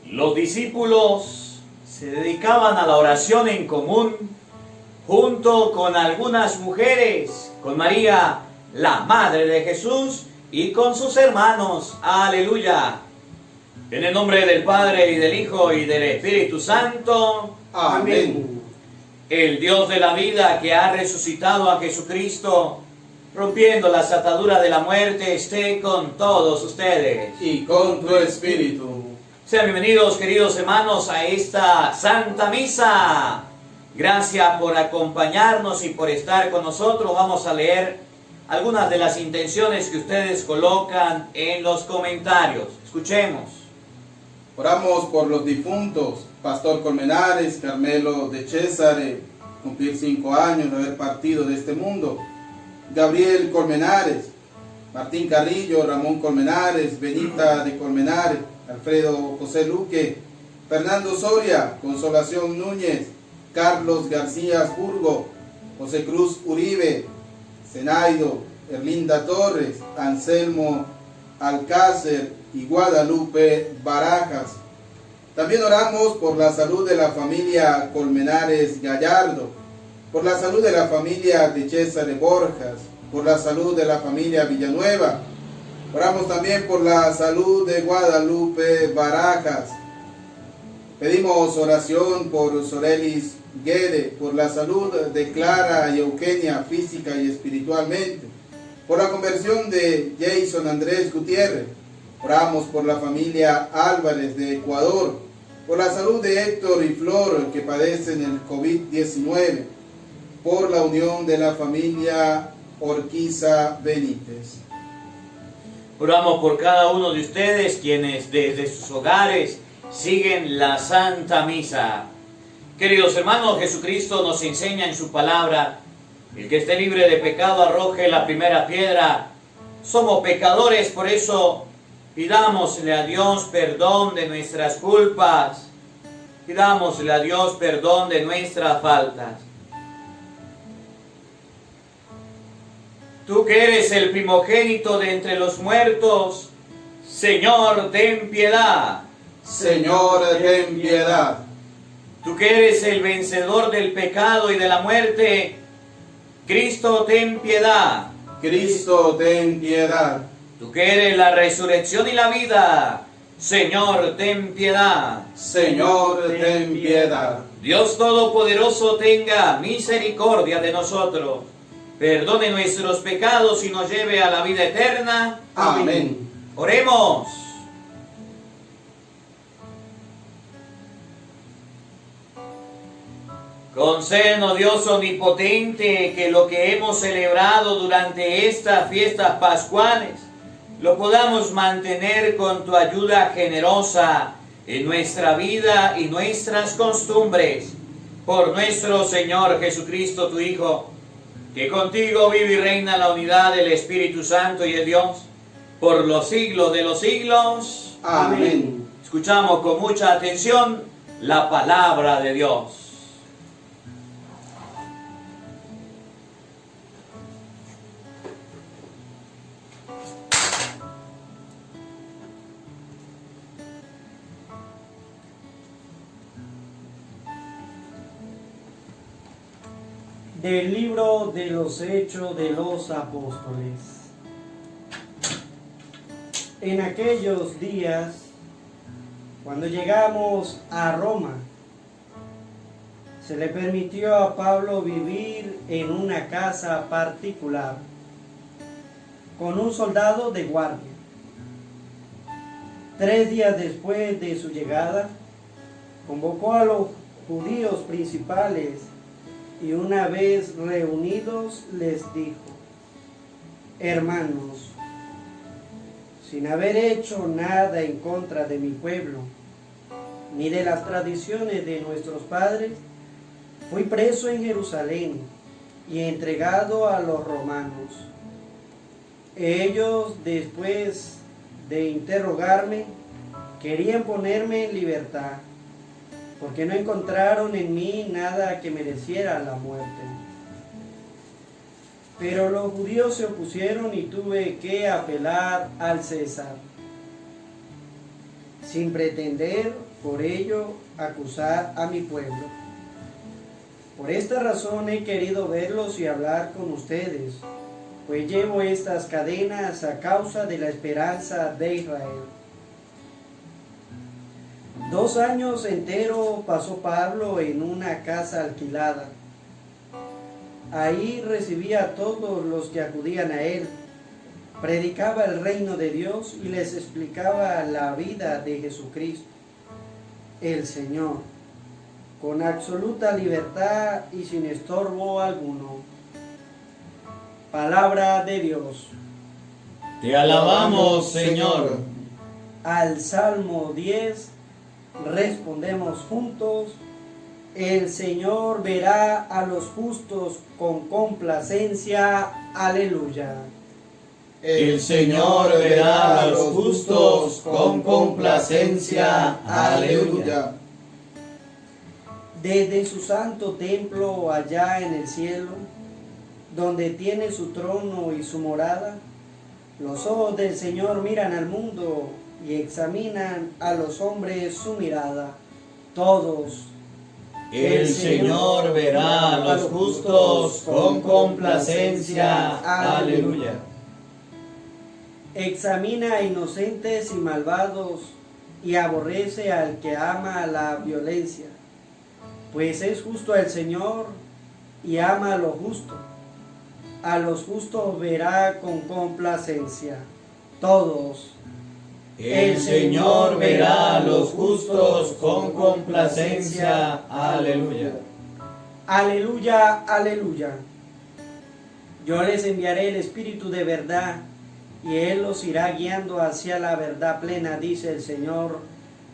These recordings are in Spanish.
Los discípulos se dedicaban a la oración en común junto con algunas mujeres, con María, la Madre de Jesús, y con sus hermanos. Aleluya. En el nombre del Padre, y del Hijo, y del Espíritu Santo. Amén. El Dios de la vida, que ha resucitado a Jesucristo, rompiendo las ataduras de la muerte, esté con todos ustedes. Y con tu espíritu. Sean bienvenidos, queridos hermanos, a esta Santa Misa. Gracias por acompañarnos y por estar con nosotros. Vamos a leer algunas de las intenciones que ustedes colocan en los comentarios. Escuchemos. Oramos por los difuntos. Pastor Colmenares, Carmelo de Césare, cumplir 5 años de haber partido de este mundo. Gabriel Colmenares, Martín Carrillo, Ramón Colmenares, Benita de Colmenares, Alfredo José Luque, Fernando Soria, Consolación Núñez, Carlos García Burgo, José Cruz Uribe, Zenaido, Erlinda Torres, Anselmo Alcácer y Guadalupe Barajas. También oramos por la salud de la familia Colmenares Gallardo, por la salud de la familia de César Borjas, por la salud de la familia Villanueva. Oramos también por la salud de Guadalupe Barajas. Pedimos oración por Sorelis Guede, por la salud de Clara y Eugenia física y espiritualmente, por la conversión de Jason Andrés Gutiérrez. Oramos por la familia Álvarez de Ecuador, por la salud de Héctor y Flor que padecen el COVID-19, por la unión de la familia Orquiza Benítez. Oramos por cada uno de ustedes quienes desde sus hogares siguen la Santa Misa. Queridos hermanos, Jesucristo nos enseña en su palabra: el que esté libre de pecado arroje la primera piedra. Somos pecadores, por eso pidámosle a Dios perdón de nuestras culpas. Pidámosle a Dios perdón de nuestras faltas. Tú que eres el primogénito de entre los muertos, Señor, ten piedad. Señor, ten piedad. Tú que eres el vencedor del pecado y de la muerte, Cristo, ten piedad. Cristo, ten piedad. Tú que eres la resurrección y la vida, Señor, ten piedad. Señor, ten piedad. Dios Todopoderoso tenga misericordia de nosotros, perdone nuestros pecados y nos lleve a la vida eterna. Amén. Oremos. Concédenos, Dios omnipotente, que lo que hemos celebrado durante estas fiestas pascuales lo podamos mantener con tu ayuda generosa en nuestra vida y nuestras costumbres. Por nuestro Señor Jesucristo, tu Hijo, que contigo vive y reina en la unidad del Espíritu Santo y de Dios, por los siglos de los siglos. Amén. Escuchamos con mucha atención la palabra de Dios. Del libro de los Hechos de los Apóstoles. En aquellos días, cuando llegamos a Roma, se le permitió a Pablo vivir en una casa particular con un soldado de guardia. 3 días después de su llegada, convocó a los judíos principales y una vez reunidos les dijo: hermanos, sin haber hecho nada en contra de mi pueblo, ni de las tradiciones de nuestros padres, fui preso en Jerusalén y entregado a los romanos. Ellos, después de interrogarme, querían ponerme en libertad, porque no encontraron en mí nada que mereciera la muerte. Pero los judíos se opusieron y tuve que apelar al César. Sin pretender por ello acusar a mi pueblo. Por esta razón he querido verlos y hablar con ustedes, pues llevo estas cadenas a causa de la esperanza de Israel. 2 años enteros pasó Pablo en una casa alquilada. Ahí recibía a todos los que acudían a él, predicaba el reino de Dios y les explicaba la vida de Jesucristo, el Señor, con absoluta libertad y sin estorbo alguno. Palabra de Dios. Te alabamos, Señor. Al Salmo 10 respondemos juntos: el Señor verá a los justos con complacencia. Aleluya. El Señor verá a los justos con complacencia. Aleluya. Desde su santo templo allá en el cielo, donde tiene su trono y su morada, los ojos del Señor miran al mundo y examinan a los hombres su mirada. Todos. El Señor verá a los justos con complacencia. Aleluya. Examina a inocentes y malvados y aborrece al que ama la violencia, pues es justo el Señor y ama a lo justo. A los justos verá con complacencia. Todos. El Señor verá a los justos con complacencia. Aleluya. Aleluya, aleluya. Yo les enviaré el Espíritu de verdad, y Él los irá guiando hacia la verdad plena, dice el Señor.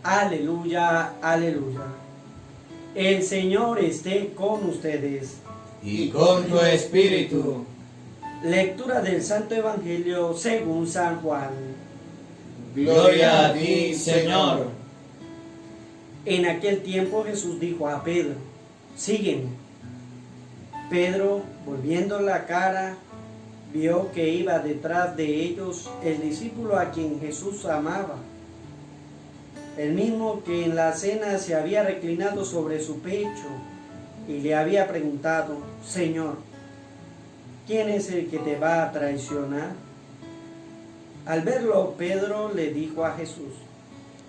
Aleluya, aleluya. El Señor esté con ustedes. Y con tu espíritu. Lectura del Santo Evangelio según San Juan. Gloria a ti, Señor. En aquel tiempo Jesús dijo a Pedro: sígueme. Pedro, volviendo la cara, vio que iba detrás de ellos el discípulo a quien Jesús amaba, el mismo que en la cena se había reclinado sobre su pecho y le había preguntado: Señor, ¿quién es el que te va a traicionar? Al verlo, Pedro le dijo a Jesús: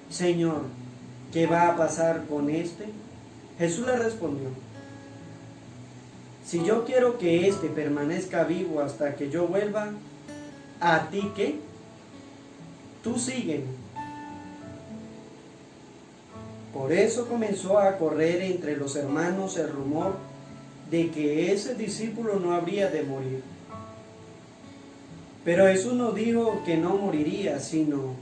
Señor, ¿qué va a pasar con este? Jesús le respondió: si yo quiero que éste permanezca vivo hasta que yo vuelva, ¿a ti qué? Tú sígueme. Por eso comenzó a correr entre los hermanos el rumor de que ese discípulo no habría de morir. Pero Jesús no dijo que no moriría, sino: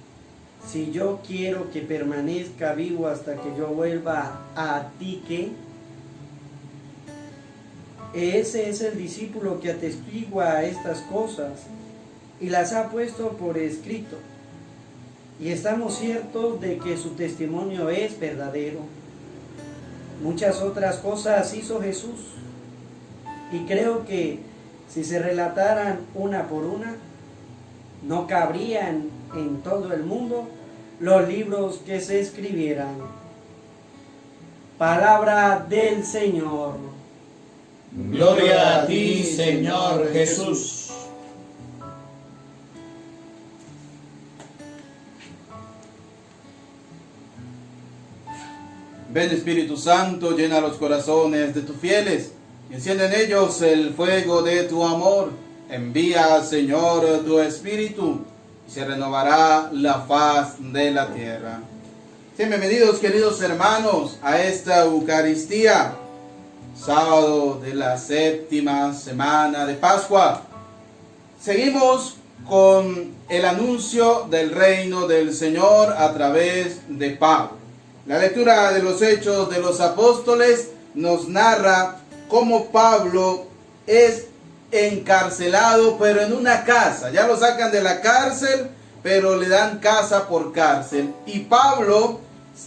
si yo quiero que permanezca vivo hasta que yo vuelva, ¿a ti qué? Ese es el discípulo que atestigua estas cosas y las ha puesto por escrito. Y estamos ciertos de que su testimonio es verdadero. Muchas otras cosas hizo Jesús, y creo que si se relataran una por una, no cabrían en todo el mundo los libros que se escribieran. Palabra del Señor. Gloria a ti, Señor Jesús. Ven, Espíritu Santo, llena los corazones de tus fieles, y enciende en ellos el fuego de tu amor. Envía, Señor, tu Espíritu, y se renovará la faz de la tierra. Sean bienvenidos, queridos hermanos, a esta Eucaristía, sábado de la 7ª semana de Pascua. Seguimos con el anuncio del reino del Señor a través de Pablo. La lectura de los Hechos de los Apóstoles nos narra cómo Pablo es encarcelado, pero en una casa. Ya lo sacan de la cárcel, pero le dan casa por cárcel. Y Pablo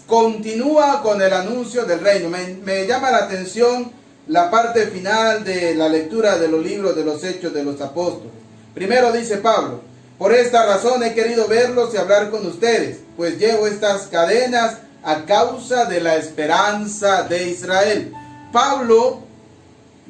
continúa con el anuncio del reino. Me llama la atención la parte final de la lectura de los libros de los Hechos de los Apóstoles. Primero dice Pablo: por esta razón he querido verlos y hablar con ustedes, pues llevo estas cadenas a causa de la esperanza de Israel. Pablo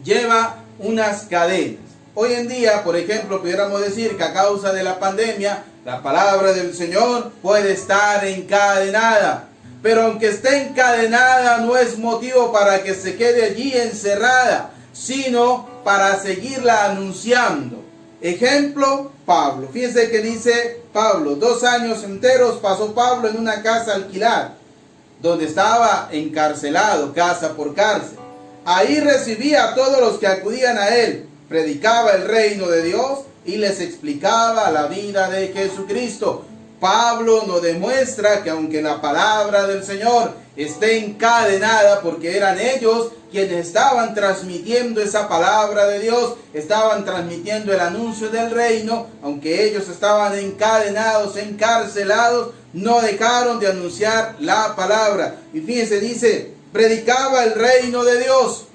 lleva unas cadenas. Hoy en día, por ejemplo, pudiéramos decir que a causa de la pandemia, la palabra del Señor puede estar encadenada. Pero aunque esté encadenada, no es motivo para que se quede allí encerrada, sino para seguirla anunciando. Ejemplo, Pablo. Fíjense que dice Pablo, 2 años enteros pasó Pablo en una casa alquilada, donde estaba encarcelado, casa por cárcel. Ahí recibía a todos los que acudían a él, predicaba el reino de Dios y les explicaba la vida de Jesucristo. Pablo nos demuestra que aunque la palabra del Señor esté encadenada, porque eran ellos quienes estaban transmitiendo esa palabra de Dios, estaban transmitiendo el anuncio del reino, aunque ellos estaban encadenados, encarcelados, no dejaron de anunciar la palabra. Y fíjense, dice, predicaba el reino de Dios,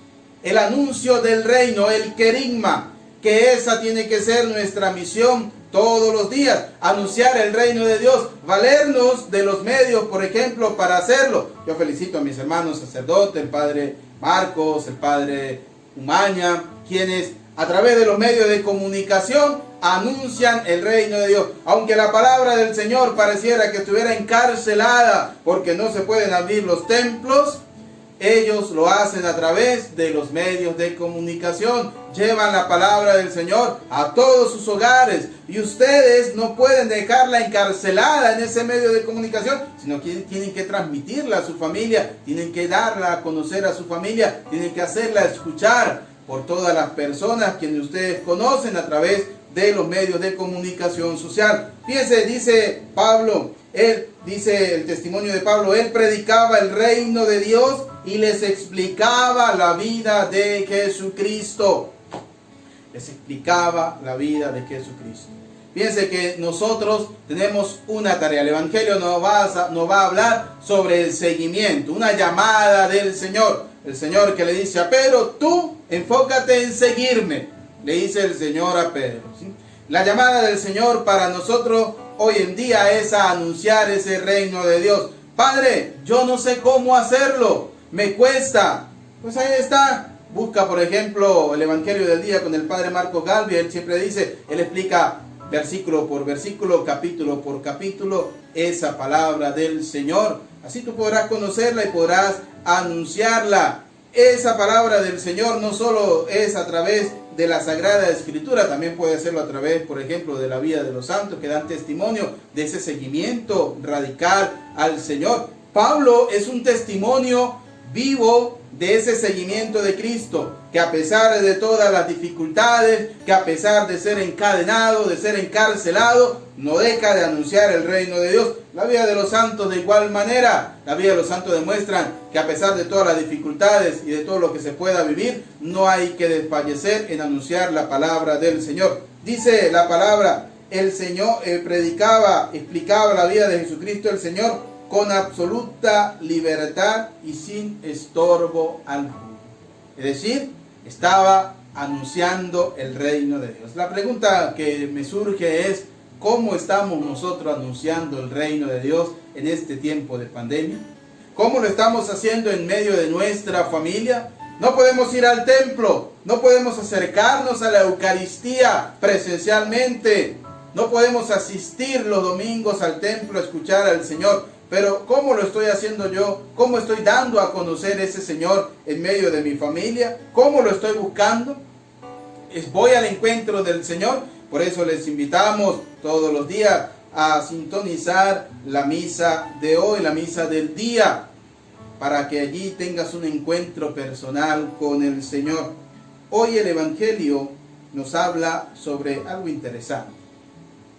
el anuncio del reino, el querigma, que esa tiene que ser nuestra misión todos los días, anunciar el reino de Dios, valernos de los medios, por ejemplo, para hacerlo. Yo felicito a mis hermanos sacerdotes, el padre Marcos, el padre Umaña, quienes a través de los medios de comunicación anuncian el reino de Dios. Aunque la palabra del Señor pareciera que estuviera encarcelada porque no se pueden abrir los templos, ellos lo hacen a través de los medios de comunicación. Llevan la palabra del Señor a todos sus hogares. Y ustedes no pueden dejarla encarcelada en ese medio de comunicación, sino que tienen que transmitirla a su familia, tienen que darla a conocer a su familia, tienen que hacerla escuchar por todas las personas quienes ustedes conocen a través de los medios de comunicación social. Fíjense, dice Pablo, él dice el testimonio de Pablo, él predicaba el reino de Dios y les explicaba la vida de Jesucristo. Les explicaba la vida de Jesucristo. Fíjense que nosotros tenemos una tarea. El Evangelio nos va a hablar sobre el seguimiento, una llamada del Señor. El Señor que le dice a Pedro, tú enfócate en seguirme, le dice el Señor a Pedro, ¿sí? La llamada del Señor para nosotros hoy en día es a anunciar ese reino de Dios. Padre, yo no sé cómo hacerlo, me cuesta. Pues ahí está. Busca, por ejemplo, el Evangelio del día con el padre Marcos Galvi. Él siempre dice, él explica versículo por versículo, capítulo por capítulo, esa palabra del Señor. Así tú podrás conocerla y podrás anunciarla. Esa palabra del Señor no solo es a través de la Sagrada Escritura, también puede hacerlo a través, por ejemplo, de la vida de los santos que dan testimonio de ese seguimiento radical al Señor. Pablo es un testimonio vivo de ese seguimiento de Cristo, que a pesar de todas las dificultades, que a pesar de ser encadenado, de ser encarcelado, no deja de anunciar el reino de Dios. La vida de los santos de igual manera, la vida de los santos demuestran que a pesar de todas las dificultades y de todo lo que se pueda vivir, no hay que desfallecer en anunciar la palabra del Señor. Dice la palabra, el Señor predicaba, explicaba la vida de Jesucristo el Señor con absoluta libertad y sin estorbo alguno. Es decir, estaba anunciando el reino de Dios. La pregunta que me surge es, ¿cómo estamos nosotros anunciando el reino de Dios en este tiempo de pandemia? ¿Cómo lo estamos haciendo en medio de nuestra familia? No podemos ir al templo, no podemos acercarnos a la Eucaristía presencialmente, no podemos asistir los domingos al templo a escuchar al Señor. Pero ¿cómo lo estoy haciendo yo? ¿Cómo estoy dando a conocer ese Señor en medio de mi familia? ¿Cómo lo estoy buscando? ¿Voy al encuentro del Señor? Por eso les invitamos todos los días a sintonizar la misa de hoy, la misa del día, para que allí tengas un encuentro personal con el Señor. Hoy el Evangelio nos habla sobre algo interesante,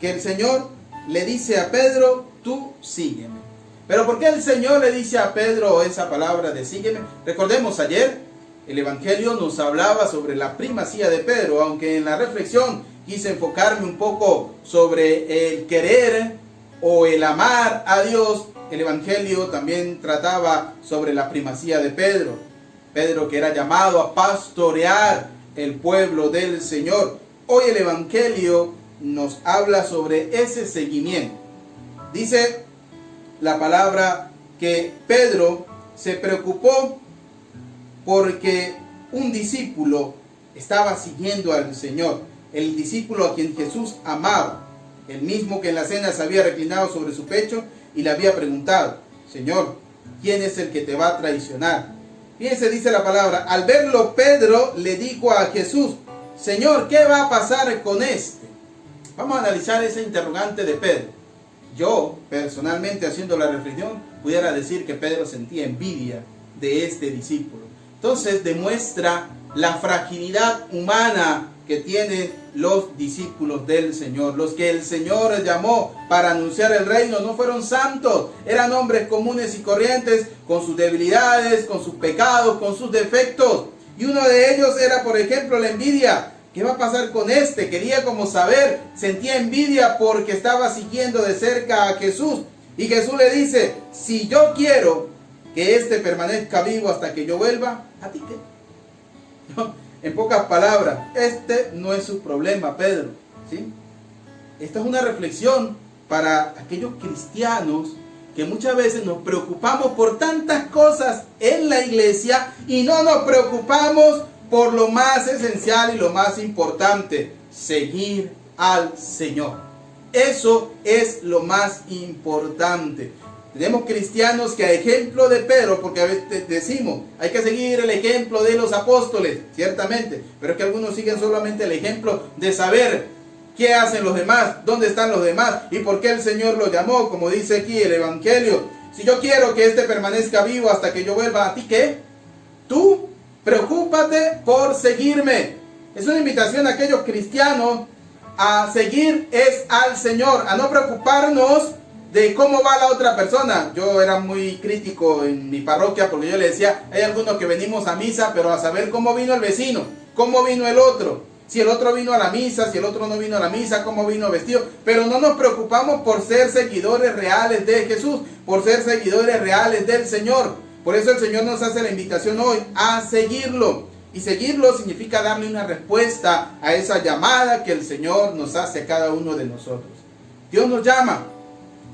que el Señor le dice a Pedro, tú sígueme. Pero ¿por qué el Señor le dice a Pedro esa palabra de sígueme? Recordemos ayer, el Evangelio nos hablaba sobre la primacía de Pedro, aunque en la reflexión quise enfocarme un poco sobre el querer o el amar a Dios. El Evangelio también trataba sobre la primacía de Pedro. Pedro que era llamado a pastorear el pueblo del Señor. Hoy el Evangelio nos habla sobre ese seguimiento. Dice la palabra que Pedro se preocupó porque un discípulo estaba siguiendo al Señor, el discípulo a quien Jesús amaba, el mismo que en la cena se había reclinado sobre su pecho y le había preguntado: Señor, ¿quién es el que te va a traicionar? Fíjense, dice la palabra: al verlo, Pedro le dijo a Jesús: Señor, ¿qué va a pasar con este? Vamos a analizar ese interrogante de Pedro. Yo, personalmente, haciendo la reflexión, pudiera decir que Pedro sentía envidia de este discípulo. Entonces demuestra la fragilidad humana que tienen los discípulos del Señor. Los que el Señor llamó para anunciar el reino no fueron santos, eran hombres comunes y corrientes, con sus debilidades, con sus pecados, con sus defectos. Y uno de ellos era, por ejemplo, la envidia. ¿Qué va a pasar con este? Quería como saber, sentía envidia porque estaba siguiendo de cerca a Jesús. Y Jesús le dice: si yo quiero que este permanezca vivo hasta que yo vuelva, ¿a ti qué? En pocas palabras, este no es su problema, Pedro, ¿sí? Esta es una reflexión para aquellos cristianos que muchas veces nos preocupamos por tantas cosas en la iglesia y no nos preocupamos por lo más esencial y lo más importante: seguir al Señor. Eso es lo más importante. Tenemos cristianos que, a ejemplo de Pedro, porque a veces decimos, hay que seguir el ejemplo de los apóstoles, ciertamente, pero es que algunos siguen solamente el ejemplo de saber qué hacen los demás, dónde están los demás y por qué el Señor los llamó, como dice aquí el Evangelio. Si yo quiero que este permanezca vivo hasta que yo vuelva, ¿a ti qué? Tú preocúpate por seguirme. Es una invitación a aquellos cristianos a seguir es al Señor, a no preocuparnos de cómo va la otra persona. Yo era muy crítico en mi parroquia porque yo le decía: hay algunos que venimos a misa, pero a saber cómo vino el vecino, cómo vino el otro, si el otro vino a la misa, si el otro no vino a la misa, cómo vino vestido. Pero no nos preocupamos por ser seguidores reales de Jesús, por ser seguidores reales del Señor. Por eso el Señor nos hace la invitación hoy a seguirlo. Y seguirlo significa darle una respuesta a esa llamada que el Señor nos hace a cada uno de nosotros. Dios nos llama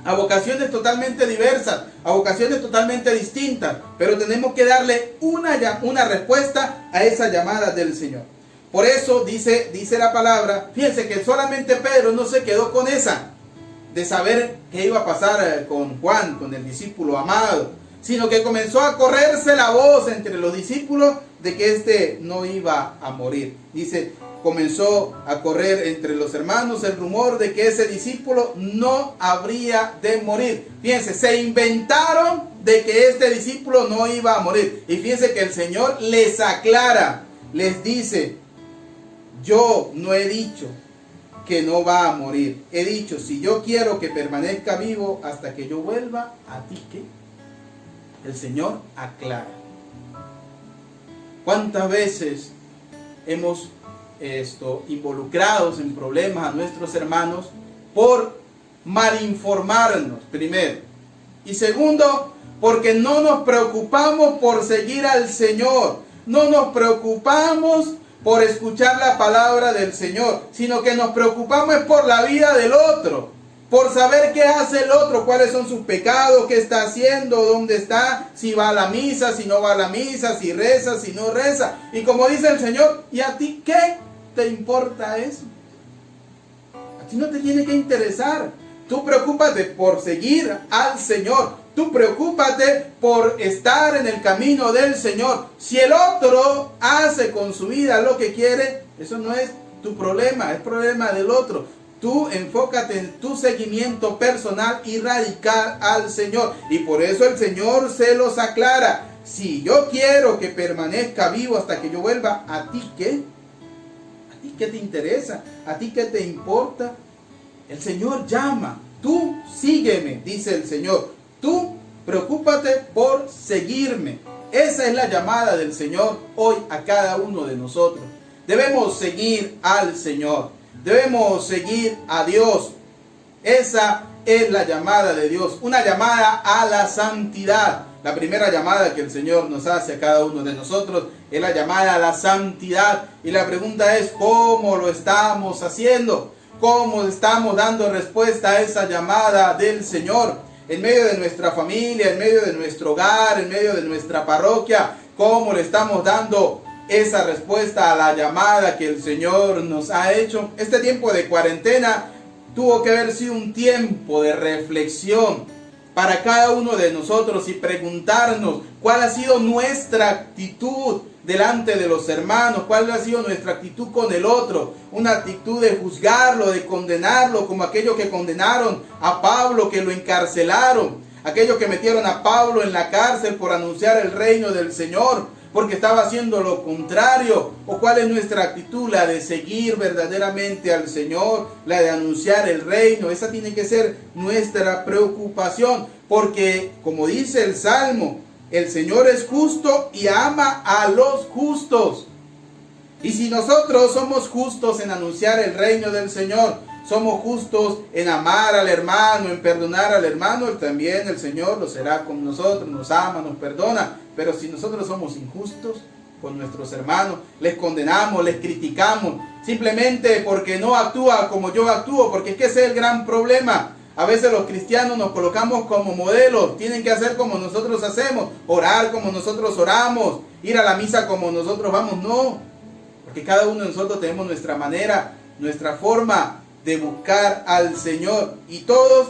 a vocaciones totalmente diversas, a vocaciones totalmente distintas, pero tenemos que darle una respuesta a esa llamada del Señor. Por eso dice la palabra, fíjense que solamente Pedro no se quedó con esa, de saber qué iba a pasar con Juan, con el discípulo amado, sino que comenzó a correrse la voz entre los discípulos de que éste no iba a morir. Dice, comenzó a correr entre los hermanos el rumor de que ese discípulo no habría de morir. Fíjense, se inventaron de que este discípulo no iba a morir. Y fíjense que el Señor les aclara, les dice: yo no he dicho que no va a morir. He dicho, si yo quiero que permanezca vivo hasta que yo vuelva, ¿a ti qué? El Señor aclara. ¿Cuántas veces hemos involucrados en problemas a nuestros hermanos por malinformarnos, primero? Y segundo, porque no nos preocupamos por seguir al Señor. No nos preocupamos por escuchar la palabra del Señor, sino que nos preocupamos por la vida del otro, por saber qué hace el otro, cuáles son sus pecados, qué está haciendo, dónde está, si va a la misa, si no va a la misa, si reza, si no reza. Y como dice el Señor, ¿y a ti qué te importa eso? A ti no te tiene que interesar. Tú preocúpate por seguir al Señor. Tú preocúpate por estar en el camino del Señor. Si el otro hace con su vida lo que quiere, eso no es tu problema, es problema del otro. Tú enfócate en tu seguimiento personal y radical al Señor. Y por eso el Señor se los aclara. Si yo quiero que permanezca vivo hasta que yo vuelva, ¿a ti qué? ¿A ti qué te interesa? ¿A ti qué te importa? El Señor llama. Tú sígueme, dice el Señor. Tú preocúpate por seguirme. Esa es la llamada del Señor hoy a cada uno de nosotros. Debemos seguir al Señor. Debemos seguir a Dios. Esa es la llamada de Dios. Una llamada a la santidad. La primera llamada que el Señor nos hace a cada uno de nosotros es la llamada a la santidad. Y la pregunta es, ¿cómo lo estamos haciendo? ¿Cómo estamos dando respuesta a esa llamada del Señor? en medio de nuestra familia, en medio de nuestro hogar, en medio de nuestra parroquia, cómo le estamos dando esa respuesta a la llamada que el Señor nos ha hecho. Este tiempo de cuarentena tuvo que haber sido un tiempo de reflexión para cada uno de nosotros y preguntarnos cuál ha sido nuestra actitud delante de los hermanos, cuál ha sido nuestra actitud con el otro, una actitud de juzgarlo, de condenarlo, como aquellos que condenaron a Pablo, que lo encarcelaron, aquellos que metieron a Pablo en la cárcel por anunciar el reino del Señor, porque estaba haciendo lo contrario. O cuál es nuestra actitud, la de seguir verdaderamente al Señor, la de anunciar el reino. Esa tiene que ser nuestra preocupación, porque como dice el Salmo, el Señor es justo y ama a los justos. Y si nosotros somos justos en anunciar el reino del Señor, somos justos en amar al hermano, en perdonar al hermano, también el Señor lo será con nosotros, nos ama, nos perdona. Pero si nosotros somos injustos con nuestros hermanos, les condenamos, les criticamos, simplemente porque no actúa como yo actúo, porque es que ese es el gran problema. A veces los cristianos nos colocamos como modelos, tienen que hacer como nosotros hacemos, orar como nosotros oramos, ir a la misa como nosotros vamos. No, porque cada uno de nosotros tenemos nuestra manera, nuestra forma de buscar al Señor, y todos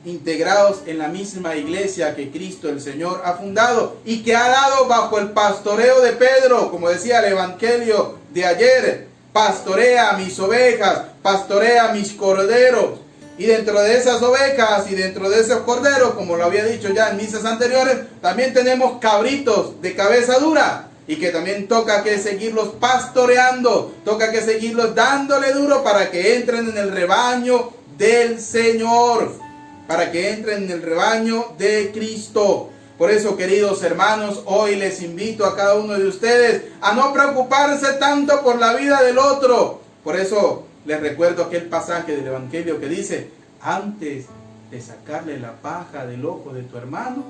integrados en la misma iglesia que Cristo el Señor ha fundado y que ha dado bajo el pastoreo de Pedro, como decía el evangelio de ayer: pastorea mis ovejas, pastorea mis corderos. Y dentro de esas ovejas y dentro de esos corderos, como lo había dicho ya en misas anteriores, también tenemos cabritos de cabeza dura, y que también toca que seguirlos pastoreando, toca que seguirlos dándole duro para que entren en el rebaño del Señor, para que entren en el rebaño de Cristo. Por eso, queridos hermanos, hoy les invito a cada uno de ustedes a no preocuparse tanto por la vida del otro. Por eso les recuerdo aquel pasaje del Evangelio que dice: antes de sacarle la paja del ojo de tu hermano,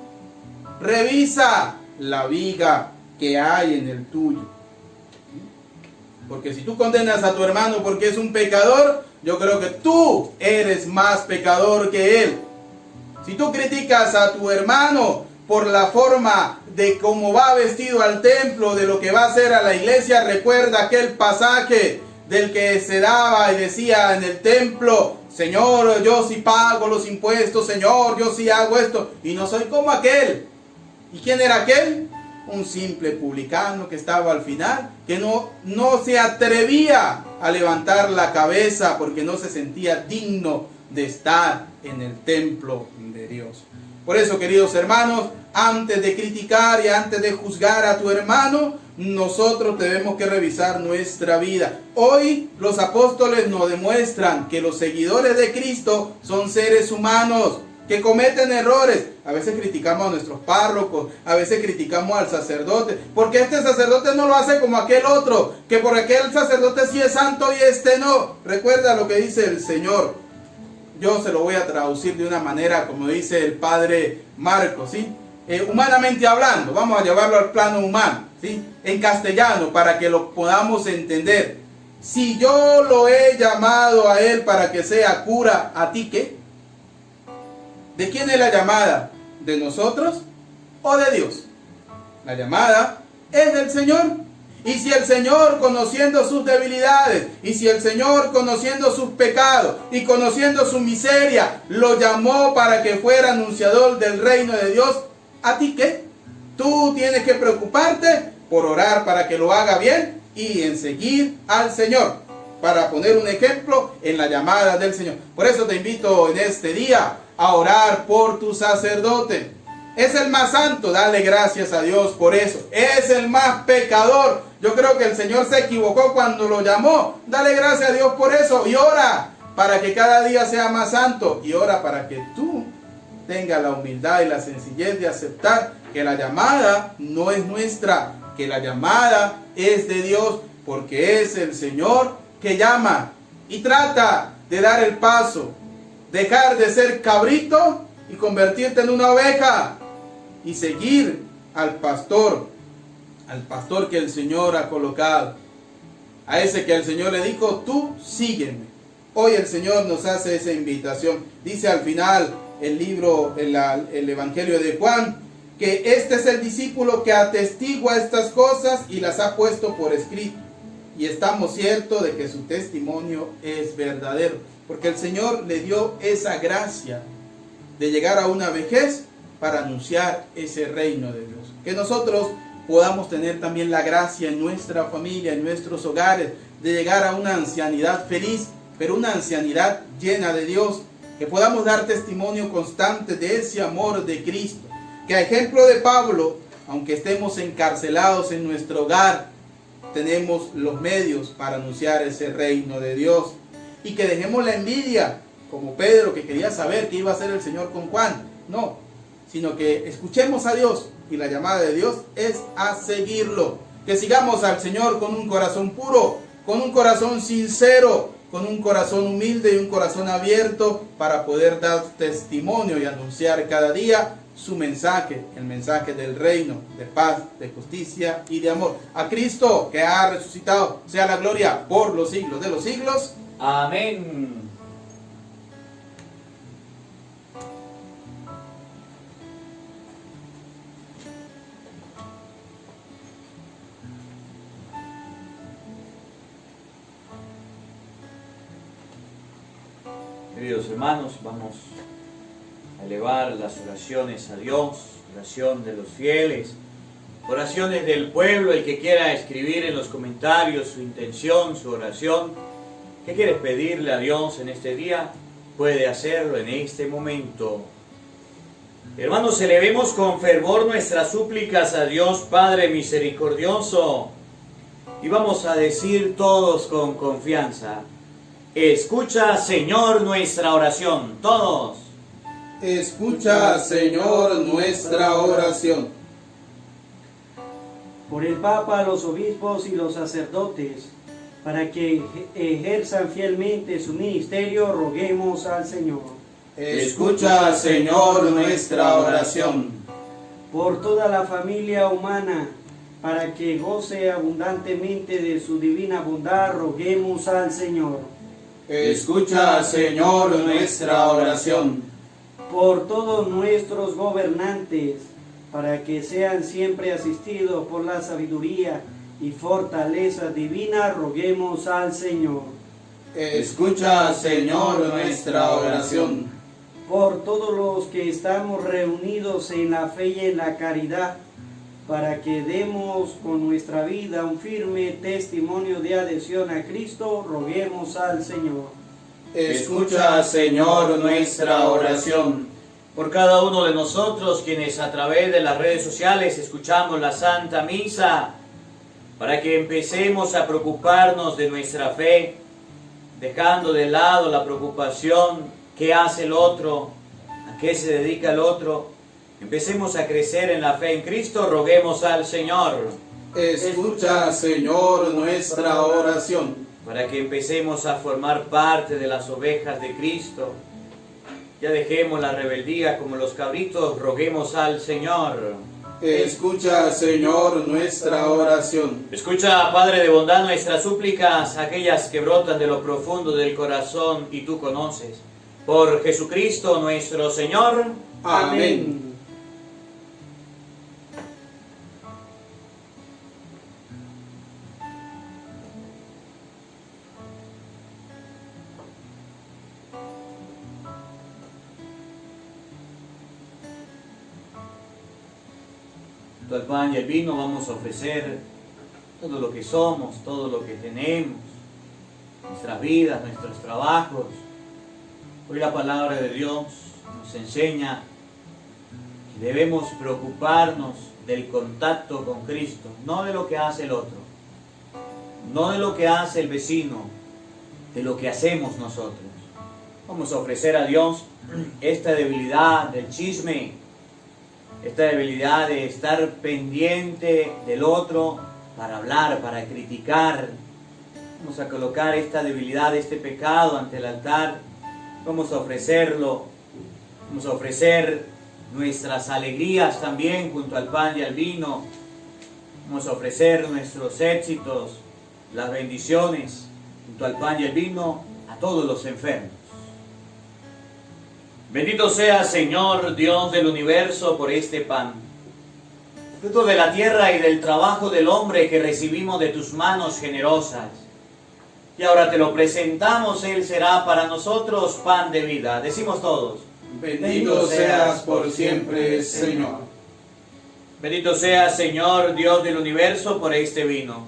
revisa la viga que hay en el tuyo. Porque si tú condenas a tu hermano porque es un pecador, yo creo que tú eres más pecador que él. Si tú criticas a tu hermano por la forma de cómo va vestido al templo, de lo que va a hacer a la iglesia, recuerda aquel pasaje del que se daba y decía en el templo: Señor, yo sí pago los impuestos, Señor, yo sí hago esto, y no soy como aquel. ¿Y quién era aquel? Un simple publicano que estaba al final, que no se atrevía a levantar la cabeza porque no se sentía digno de estar en el templo de Dios. Por eso, queridos hermanos, antes de criticar y antes de juzgar a tu hermano, nosotros tenemos que revisar nuestra vida. Hoy los apóstoles nos demuestran que los seguidores de Cristo son seres humanos que cometen errores. A veces criticamos a nuestros párrocos, a veces criticamos al sacerdote, porque este sacerdote no lo hace como aquel otro, que por aquel sacerdote sí es santo y este no. Recuerda lo que dice el Señor. Yo se lo voy a traducir de una manera como dice el padre Marcos, ¿sí? Humanamente hablando, vamos a llevarlo al plano humano, ¿sí? En castellano, para que lo podamos entender. Si yo lo he llamado a él para que sea cura, ¿a ti qué? ¿De quién es la llamada? ¿De nosotros o de Dios? La llamada es del Señor. Y si el Señor, conociendo sus debilidades, y si el Señor, conociendo sus pecados y conociendo su miseria, lo llamó para que fuera anunciador del reino de Dios, ¿a ti qué? Tú tienes que preocuparte por orar para que lo haga bien y en seguir al Señor, para poner un ejemplo en la llamada del Señor. Por eso te invito en este día a orar por tu sacerdote. Es el más santo, dale gracias a Dios por eso. Es el más pecador. Yo creo que el Señor se equivocó cuando lo llamó. Dale gracias a Dios por eso y ora para que cada día sea más santo. Y ora para que tú tengas la humildad y la sencillez de aceptar que la llamada no es nuestra, que la llamada es de Dios, porque es el Señor que llama y trata de dar el paso, dejar de ser cabrito y convertirte en una oveja y seguir al pastor que el Señor ha colocado, a ese que el Señor le dijo: tú sígueme. Hoy el Señor nos hace esa invitación. Dice al final el libro, el Evangelio de Juan, que este es el discípulo que atestigua estas cosas y las ha puesto por escrito. Y estamos ciertos de que su testimonio es verdadero, porque el Señor le dio esa gracia de llegar a una vejez para anunciar ese reino de Dios. Que nosotros podamos tener también la gracia en nuestra familia, en nuestros hogares, de llegar a una ancianidad feliz, pero una ancianidad llena de Dios, que podamos dar testimonio constante de ese amor de Cristo, que a ejemplo de Pablo, aunque estemos encarcelados en nuestro hogar, tenemos los medios para anunciar ese reino de Dios, y que dejemos la envidia, como Pedro, que quería saber qué iba a hacer el Señor con Juan. No, sino que escuchemos a Dios, y la llamada de Dios es a seguirlo, que sigamos al Señor con un corazón puro, con un corazón sincero, con un corazón humilde y un corazón abierto, para poder dar testimonio y anunciar cada día su mensaje, el mensaje del reino, de paz, de justicia y de amor. A Cristo, que ha resucitado, sea la gloria por los siglos de los siglos. Amén. Queridos hermanos, vamos a elevar las oraciones a Dios, oración de los fieles, oraciones del pueblo. El que quiera escribir en los comentarios su intención, su oración, ¿qué quieres pedirle a Dios en este día? Puede hacerlo en este momento. Hermanos, elevemos con fervor nuestras súplicas a Dios Padre misericordioso, y vamos a decir todos con confianza: escucha, Señor, nuestra oración. Todos. Escucha, Señor, nuestra oración. Por el Papa, los obispos y los sacerdotes, para que ejerzan fielmente su ministerio, roguemos al Señor. Escucha, Señor, nuestra oración. Por toda la familia humana, para que goce abundantemente de su divina bondad, roguemos al Señor. Escucha, Señor, nuestra oración. Por todos nuestros gobernantes, para que sean siempre asistidos por la sabiduría y fortaleza divina, roguemos al Señor. Escucha, Señor, nuestra oración. Por todos los que estamos reunidos en la fe y en la caridad, para que demos con nuestra vida un firme testimonio de adhesión a Cristo, roguemos al Señor. Escucha, Señor, nuestra oración. Por cada uno de nosotros, quienes a través de las redes sociales escuchamos la Santa Misa, para que empecemos a preocuparnos de nuestra fe, dejando de lado la preocupación, qué hace el otro, a qué se dedica el otro. Empecemos a crecer en la fe en Cristo, roguemos al Señor. Escucha, Señor, nuestra oración. Para que empecemos a formar parte de las ovejas de Cristo. Ya dejemos la rebeldía como los cabritos, roguemos al Señor. Escucha, Señor, nuestra oración. Escucha, Padre de bondad, nuestras súplicas, aquellas que brotan de lo profundo del corazón y tú conoces. Por Jesucristo nuestro Señor. Amén. El pan y el vino vamos a ofrecer todo lo que somos, todo lo que tenemos, nuestras vidas, nuestros trabajos. Hoy la palabra de Dios nos enseña que debemos preocuparnos del contacto con Cristo, no de lo que hace el otro, no de lo que hace el vecino, de lo que hacemos nosotros. Vamos a ofrecer a Dios esta debilidad del chisme, esta debilidad de estar pendiente del otro para hablar, para criticar. Vamos a colocar esta debilidad, este pecado ante el altar. Vamos a ofrecerlo. Vamos a ofrecer nuestras alegrías también junto al pan y al vino. Vamos a ofrecer nuestros éxitos, las bendiciones junto al pan y el vino a todos los enfermos. Bendito sea, Señor, Dios del universo, por este pan, fruto de la tierra y del trabajo del hombre que recibimos de tus manos generosas. Y ahora te lo presentamos, Él será para nosotros pan de vida. Decimos todos: Bendito seas por siempre, Señor. Bendito sea, Señor, Dios del universo, por este vino,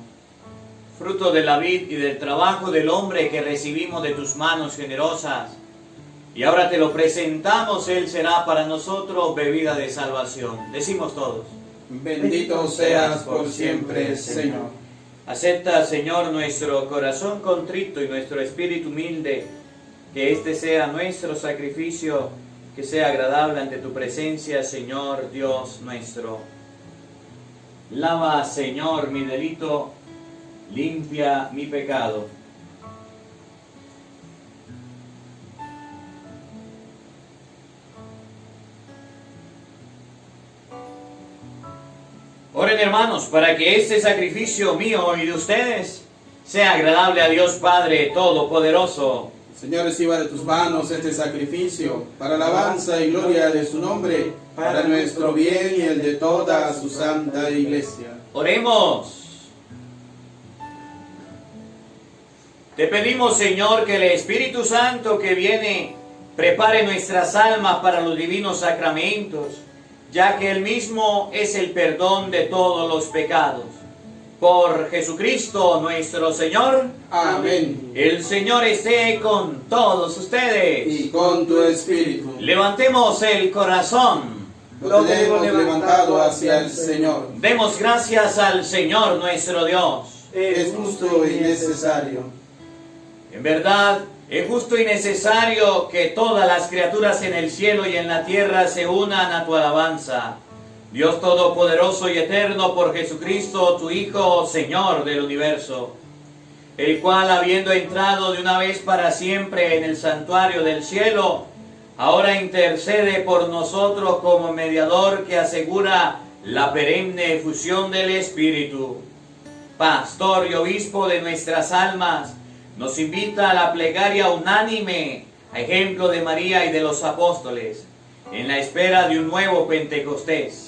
fruto de la vid y del trabajo del hombre que recibimos de tus manos generosas. Y ahora te lo presentamos, Él será para nosotros bebida de salvación. Decimos todos: Bendito seas por siempre, Señor. Acepta, Señor, nuestro corazón contrito y nuestro espíritu humilde, que este sea nuestro sacrificio, que sea agradable ante tu presencia, Señor Dios nuestro. Lava, Señor, mi delito, limpia mi pecado. Oren, hermanos, para que este sacrificio mío y de ustedes sea agradable a Dios Padre Todopoderoso. Señor, reciba de tus manos este sacrificio para alabanza y gloria de su nombre, para nuestro bien y el de toda su santa iglesia. Oremos. Te pedimos, Señor, que el Espíritu Santo que viene prepare nuestras almas para los divinos sacramentos, ya que Él mismo es el perdón de todos los pecados. Por Jesucristo nuestro Señor. Amén. El Señor esté con todos ustedes. Y con tu espíritu. Levantemos el corazón. Lo tenemos levantado hacia el Señor. Demos gracias al Señor nuestro Dios. Es justo y necesario. En verdad, es justo y necesario que todas las criaturas en el cielo y en la tierra se unan a tu alabanza. Dios Todopoderoso y Eterno, por Jesucristo, tu Hijo, Señor del universo, el cual, habiendo entrado de una vez para siempre en el santuario del cielo, ahora intercede por nosotros como mediador que asegura la perenne efusión del Espíritu. Pastor y obispo de nuestras almas, nos invita a la plegaria unánime, a ejemplo de María y de los apóstoles, en la espera de un nuevo Pentecostés.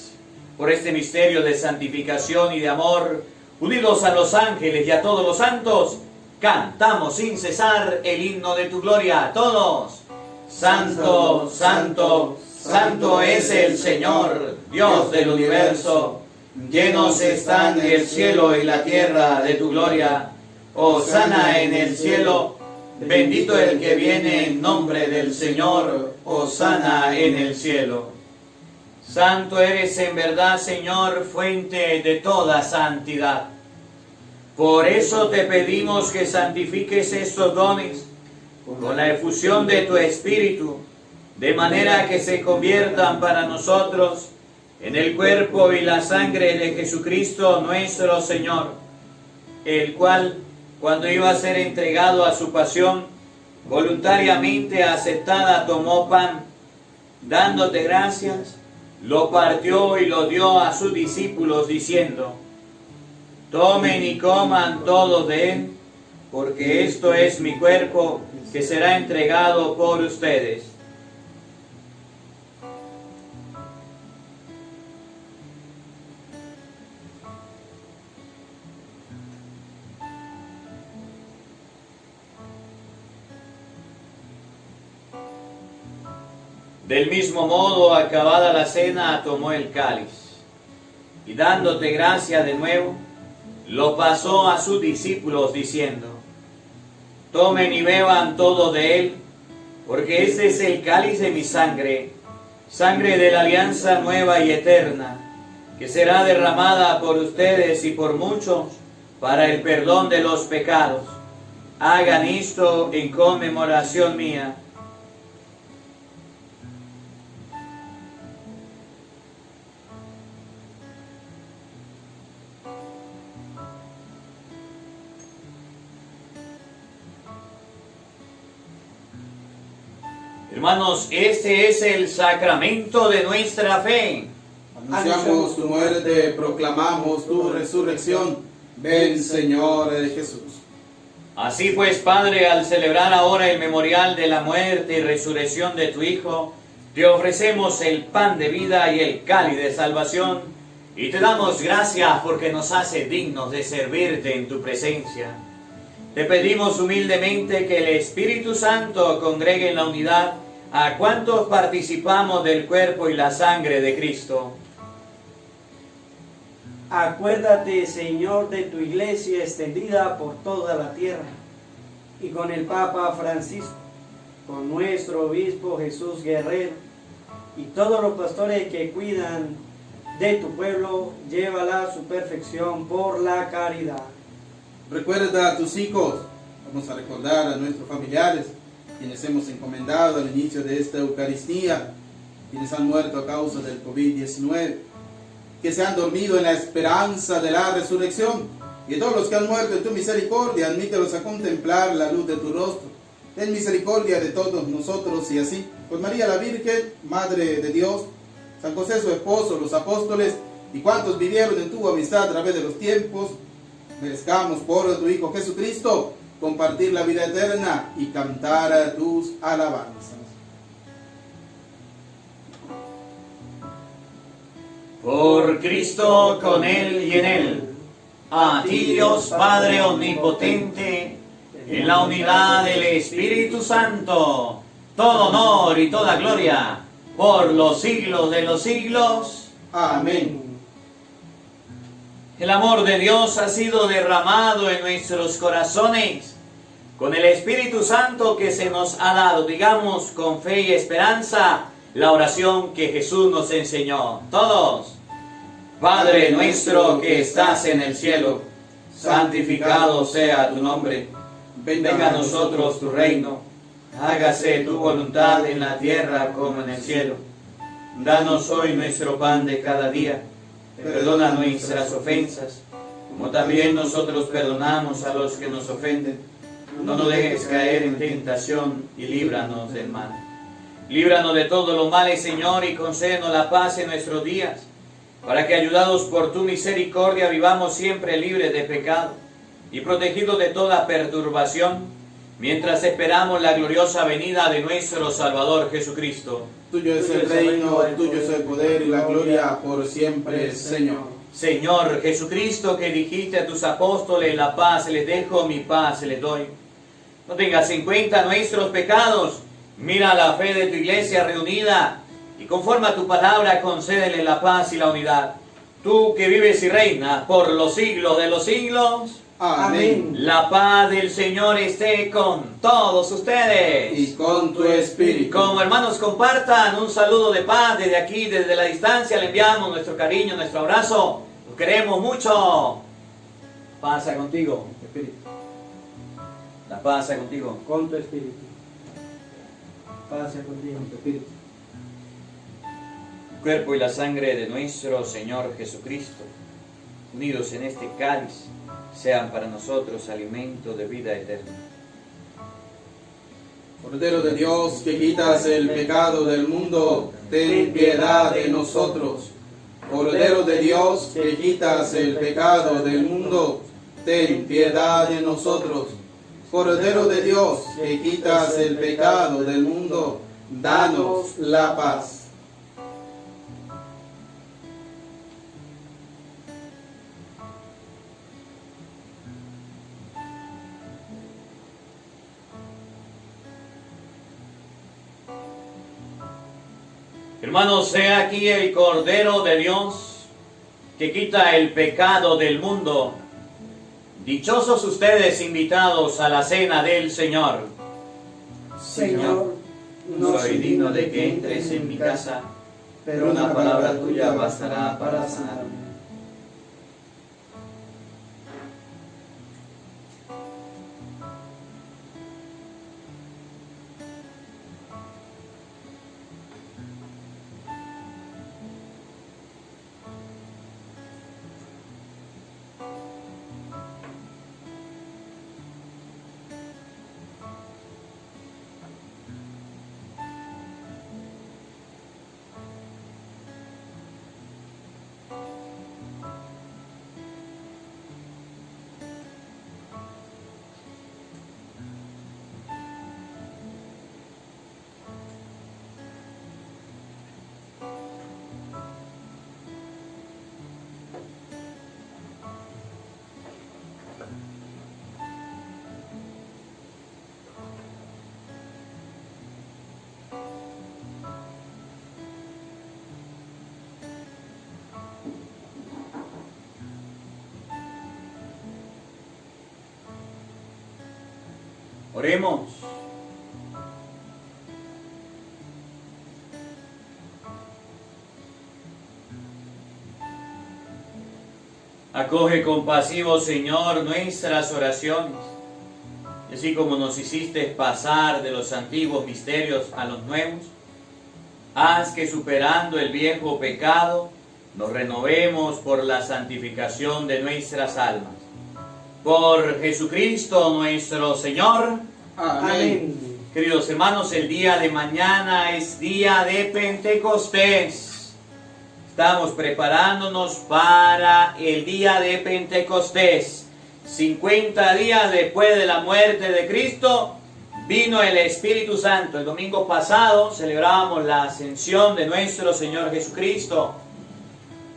Por este misterio de santificación y de amor, unidos a los ángeles y a todos los santos, cantamos sin cesar el himno de tu gloria. Todos: Santo, Santo, Santo es el Señor, Dios del universo. Llenos están el cielo y la tierra de tu gloria. Hosana en el cielo, bendito el que viene en nombre del Señor. Hosana en el cielo. Santo eres en verdad, Señor, fuente de toda santidad. Por eso te pedimos que santifiques estos dones con la efusión de tu Espíritu, de manera que se conviertan para nosotros en el cuerpo y la sangre de Jesucristo nuestro Señor, el cual, cuando iba a ser entregado a su pasión, voluntariamente aceptada, tomó pan, dándote gracias, lo partió y lo dio a sus discípulos, diciendo: Tomen y coman todos de él, porque esto es mi cuerpo, que será entregado por ustedes. Del mismo modo, acabada la cena, tomó el cáliz, y dándote gracia de nuevo, lo pasó a sus discípulos, diciendo: Tomen y beban todo de él, porque este es el cáliz de mi sangre, sangre de la alianza nueva y eterna, que será derramada por ustedes y por muchos para el perdón de los pecados. Hagan esto en conmemoración mía. Hermanos, este es el sacramento de nuestra fe. Anunciamos tu muerte, proclamamos tu resurrección. Ven, Señor Jesús. Así pues, Padre, al celebrar ahora el memorial de la muerte y resurrección de tu Hijo, Te ofrecemos el pan de vida y el cáliz de salvación, y te damos gracias porque nos hace dignos de servirte en tu presencia. Te pedimos humildemente que el Espíritu Santo congregue en la unidad a cuantos participamos del cuerpo y la sangre de Cristo. Acuérdate, Señor, de tu iglesia extendida por toda la tierra, y con el Papa Francisco, con nuestro obispo Jesús Guerrero, y todos los pastores que cuidan de tu pueblo, llévala a su perfección por la caridad. Recuerda a tus hijos, vamos a recordar a nuestros familiares, quienes hemos encomendado al inicio de esta Eucaristía, quienes han muerto a causa del COVID-19, que se han dormido en la esperanza de la resurrección, y todos los que han muerto en tu misericordia, admítelos a contemplar la luz de tu rostro. Ten misericordia de todos nosotros, y así, por María la Virgen, Madre de Dios, San José su esposo, los apóstoles, y cuantos vivieron en tu amistad a través de los tiempos, merezcamos por tu Hijo Jesucristo compartir la vida eterna y cantar a tus alabanzas. Por Cristo, con Él y en Él, a ti Dios Padre Omnipotente, en la unidad del Espíritu Santo, todo honor y toda gloria, por los siglos de los siglos. Amén. El amor de Dios ha sido derramado en nuestros corazones con el Espíritu Santo que se nos ha dado. Digamos con fe y esperanza la oración que Jesús nos enseñó. Todos. Padre nuestro que estás en el cielo, santificado sea tu nombre. Venga a nosotros tu reino. Hágase tu voluntad en la tierra como en el cielo. Danos hoy nuestro pan de cada día. Perdona nuestras ofensas, como también nosotros perdonamos a los que nos ofenden. No nos dejes caer en tentación y líbranos del mal. Líbranos de todo lo malo, Señor, y concédenos la paz en nuestros días, para que, ayudados por tu misericordia, vivamos siempre libres de pecado y protegidos de toda perturbación, mientras esperamos la gloriosa venida de nuestro Salvador Jesucristo. Tuyo es el reino, tuyo es el poder y la gloria por siempre, Señor. Señor Jesucristo, que dijiste a tus apóstoles, la paz les dejo, mi paz les doy. No tengas en cuenta nuestros pecados, mira la fe de tu iglesia reunida, y conforme a tu palabra concédele la paz y la unidad. Tú que vives y reinas por los siglos de los siglos. Amén. La paz del Señor esté con todos ustedes. Y con tu espíritu. Como hermanos compartan un saludo de paz desde aquí, desde la distancia, le enviamos nuestro cariño, nuestro abrazo. Los queremos mucho. Pasa contigo, Espíritu. La pasa contigo. Con tu espíritu. Pase contigo. Con tu espíritu. El cuerpo y la sangre de nuestro Señor Jesucristo, unidos en este cáliz, sean para nosotros alimento de vida eterna. Cordero de Dios, que quitas el pecado del mundo, ten piedad de nosotros. Cordero de Dios, que quitas el pecado del mundo, ten piedad de nosotros. Cordero de Dios, que quitas el pecado del mundo, danos la paz. Hermanos, sea aquí el Cordero de Dios que quita el pecado del mundo. Dichosos ustedes invitados a la cena del Señor. Señor, no soy digno de que entres en mi casa, pero una palabra tuya bastará para sanarme. Oremos. Acoge compasivo, Señor, nuestras oraciones, y así como nos hiciste pasar de los antiguos misterios a los nuevos, haz que superando el viejo pecado, nos renovemos por la santificación de nuestras almas. Por Jesucristo nuestro Señor. Amén. Queridos hermanos, el día de mañana es día de Pentecostés. Estamos preparándonos para el día de Pentecostés. 50 días después de la muerte de Cristo, vino el Espíritu Santo. El domingo pasado celebrábamos la ascensión de nuestro Señor Jesucristo.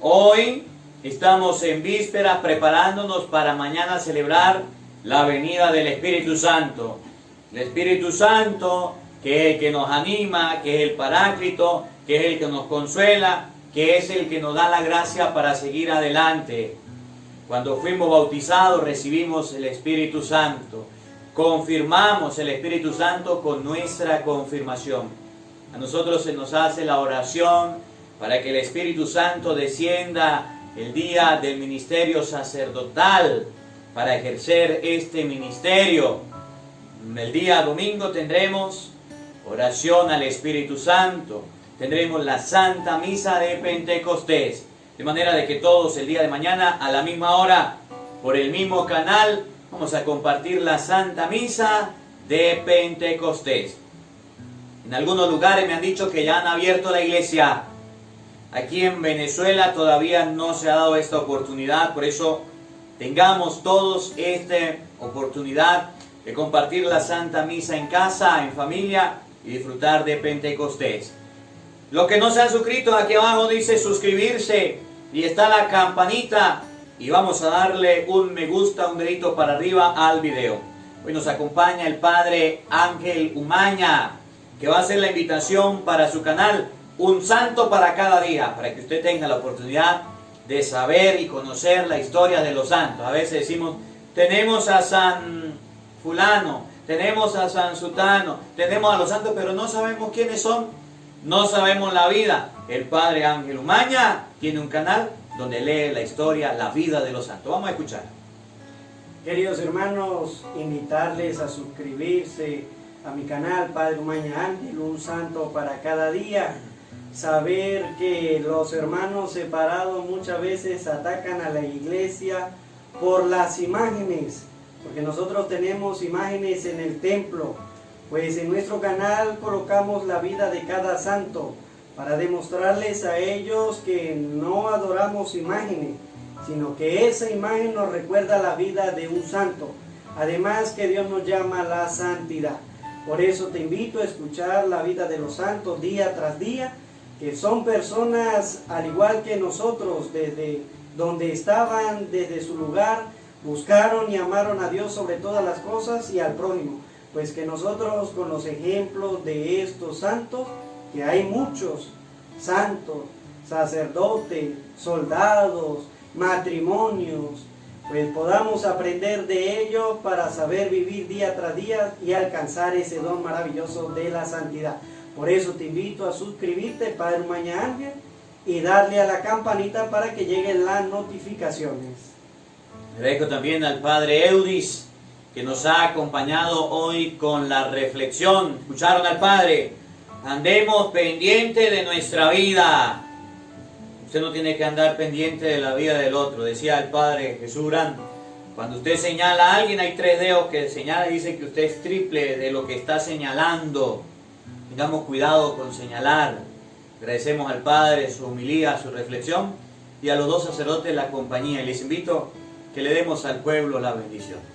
Hoy estamos en vísperas preparándonos para mañana celebrar la venida del Espíritu Santo. El Espíritu Santo, que es el que nos anima, que es el Paráclito, que es el que nos consuela, que es el que nos da la gracia para seguir adelante. Cuando fuimos bautizados recibimos el Espíritu Santo. Confirmamos el Espíritu Santo con nuestra confirmación. A nosotros se nos hace la oración para que el Espíritu Santo descienda el día del ministerio sacerdotal para ejercer este ministerio. El día domingo tendremos oración al Espíritu Santo. Tendremos la Santa Misa de Pentecostés. De manera de que todos el día de mañana a la misma hora, por el mismo canal, vamos a compartir la Santa Misa de Pentecostés. En algunos lugares me han dicho que ya han abierto la iglesia. Aquí en Venezuela todavía no se ha dado esta oportunidad, por eso tengamos todos esta oportunidad de compartir la Santa Misa en casa, en familia y disfrutar de Pentecostés. Los que no se han suscrito, aquí abajo dice suscribirse y está la campanita y vamos a darle un me gusta, un dedito para arriba al video. Hoy nos acompaña el Padre Ángel Umaña, que va a hacer la invitación para su canal Un Santo para Cada Día, para que usted tenga la oportunidad de saber y conocer la historia de los santos. A veces decimos, tenemos a San Fulano, tenemos a San Sutano, tenemos a los santos, pero no sabemos quiénes son. No sabemos la vida. El Padre Ángel Umaña tiene un canal donde lee la historia, la vida de los santos. Vamos a escuchar. Queridos hermanos, invitarles a suscribirse a mi canal Padre Umaña Ángel, Un Santo para Cada Día. Saber que los hermanos separados muchas veces atacan a la iglesia por las imágenes, porque nosotros tenemos imágenes en el templo. Pues en nuestro canal colocamos la vida de cada santo para demostrarles a ellos que no adoramos imágenes, sino que esa imagen nos recuerda la vida de un santo. Además que Dios nos llama a la santidad. Por eso te invito a escuchar la vida de los santos día tras día, que son personas al igual que nosotros, desde donde estaban, desde su lugar, buscaron y amaron a Dios sobre todas las cosas y al prójimo. Pues que nosotros con los ejemplos de estos santos, que hay muchos santos, sacerdotes, soldados, matrimonios, pues podamos aprender de ellos para saber vivir día tras día y alcanzar ese don maravilloso de la santidad. Por eso te invito a suscribirte, Padre Umaña Ángel, y darle a la campanita para que lleguen las notificaciones. Agradezco también al Padre Eudis, que nos ha acompañado hoy con la reflexión. Escucharon al Padre. Andemos pendiente de nuestra vida. Usted no tiene que andar pendiente de la vida del otro. Decía el Padre Jesús Grande, cuando usted señala a alguien, hay 3 dedos que señala y dice que usted es triple de lo que está señalando. Tengamos cuidado con señalar. Agradecemos al Padre su homilía, su reflexión, y a los 2 sacerdotes la compañía. Y les invito que le demos al pueblo la bendición.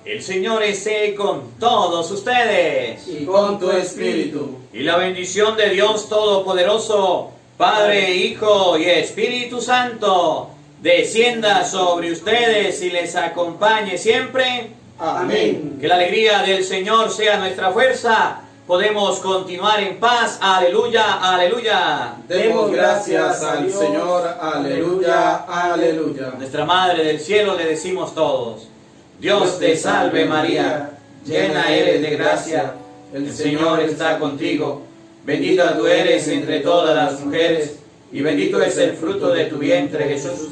El Señor esté con todos ustedes. Y con tu espíritu. Y la bendición de Dios Todopoderoso, Padre, Hijo y Espíritu Santo, descienda sobre ustedes y les acompañe siempre. Amén. Que la alegría del Señor sea nuestra fuerza. Podemos continuar en paz. Aleluya, aleluya. Demos gracias al Señor. Aleluya, aleluya. Nuestra Madre del Cielo le decimos todos: Dios te salve María, llena eres de gracia, el Señor está contigo. Bendita tú eres entre todas las mujeres, y bendito es el fruto de tu vientre, Jesús.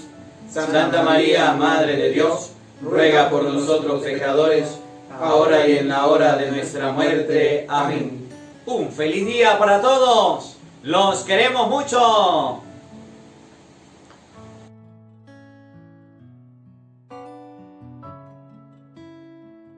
Santa María, Madre de Dios, ruega por nosotros pecadores, ahora y en la hora de nuestra muerte. Amén. Un feliz día para todos. Los queremos mucho.